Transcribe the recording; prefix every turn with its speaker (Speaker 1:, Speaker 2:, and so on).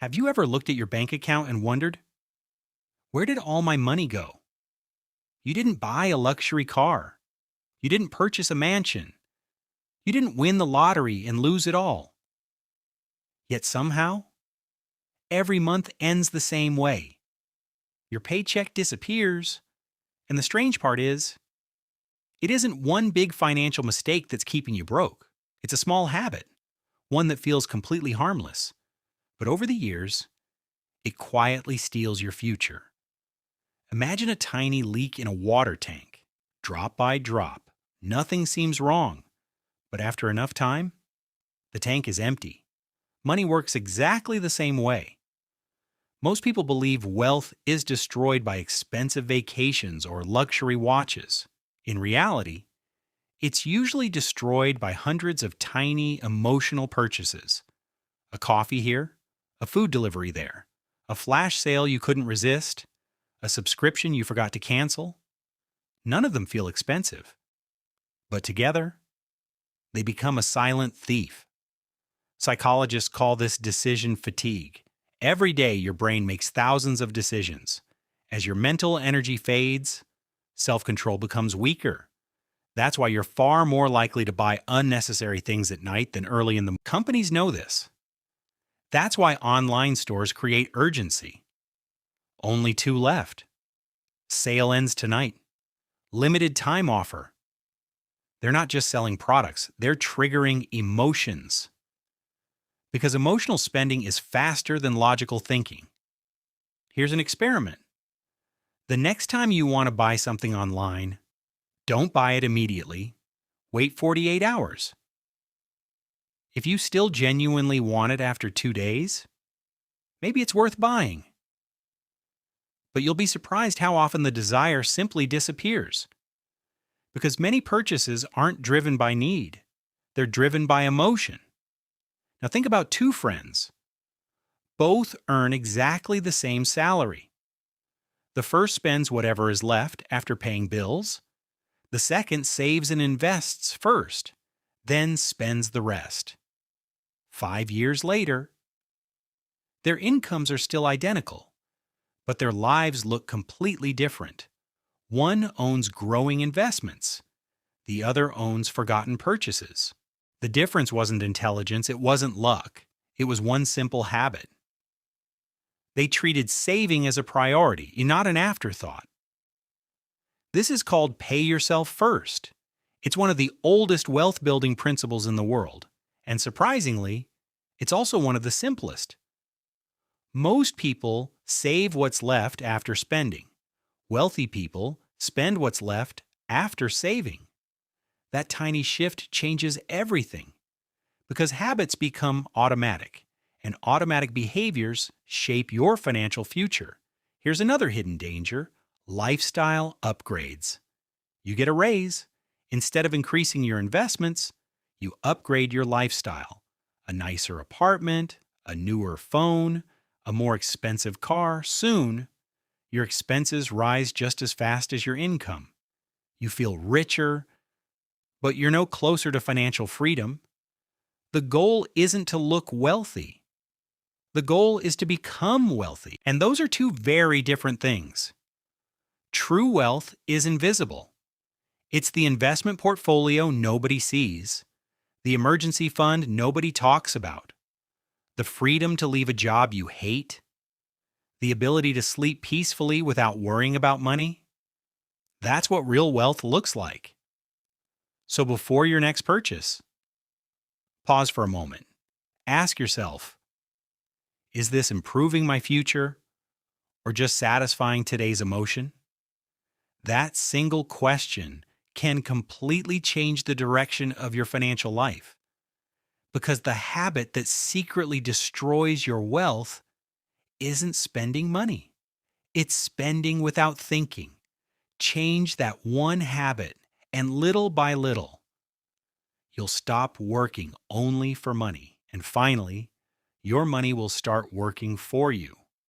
Speaker 1: Have you ever looked at your bank account and wondered, where did all my money go? You didn't buy a luxury car. You didn't purchase a mansion. You didn't win the lottery and lose it all. Yet somehow, every month ends the same way. Your paycheck disappears, and the strange part is, it isn't one big financial mistake that's keeping you broke. It's a small habit, one that feels completely harmless. But over the years, it quietly steals your future. Imagine a tiny leak in a water tank. Drop by drop, nothing seems wrong. But after enough time, the tank is empty. Money works exactly the same way. Most people believe wealth is destroyed by expensive vacations or luxury watches. In reality, it's usually destroyed by hundreds of tiny emotional purchases. A coffee here, a food delivery there, a flash sale you couldn't resist, a subscription you forgot to cancel. None of them feel expensive. But together, they become a silent thief. Psychologists call this decision fatigue. Every day, your brain makes thousands of decisions. As your mental energy fades, self-control becomes weaker. That's why you're far more likely to buy unnecessary things at night than early in the morning. Companies know this. That's why online stores create urgency. Only 2 left. Sale ends tonight. Limited time offer. They're not just selling products, they're triggering emotions. Because emotional spending is faster than logical thinking. Here's an experiment. The next time you want to buy something online, don't buy it immediately. Wait 48 hours. If you still genuinely want it after 2 days, maybe it's worth buying. But you'll be surprised how often the desire simply disappears. Because many purchases aren't driven by need. They're driven by emotion. Now think about 2 friends. Both earn exactly the same salary. The first spends whatever is left after paying bills. The second saves and invests first, then spends the rest. 5 years later, their incomes are still identical, but their lives look completely different. One owns growing investments. The other owns forgotten purchases. The difference wasn't intelligence, it wasn't luck. It was one simple habit. They treated saving as a priority, not an afterthought. This is called pay yourself first. It's one of the oldest wealth-building principles in the world, and surprisingly, it's also one of the simplest. Most people save what's left after spending. Wealthy people spend what's left after saving. That tiny shift changes everything because habits become automatic, and automatic behaviors shape your financial future. Here's another hidden danger: lifestyle upgrades. You get a raise. Instead of increasing your investments, you upgrade your lifestyle. A nicer apartment, a newer phone, a more expensive car. Soon, your expenses rise just as fast as your income. You feel richer, but you're no closer to financial freedom. The goal isn't to look wealthy. The goal is to become wealthy. And those are 2 very different things. True wealth is invisible. It's the investment portfolio nobody sees, the emergency fund nobody talks about, the freedom to leave a job you hate, the ability to sleep peacefully without worrying about money. That's what real wealth looks like. So before your next purchase, pause for a moment. Ask yourself, is this improving my future or just satisfying today's emotion? That single question can completely change the direction of your financial life. Because the habit that secretly destroys your wealth isn't spending money. It's spending without thinking. Change that one habit, and little by little, you'll stop working only for money. And finally, your money will start working for you.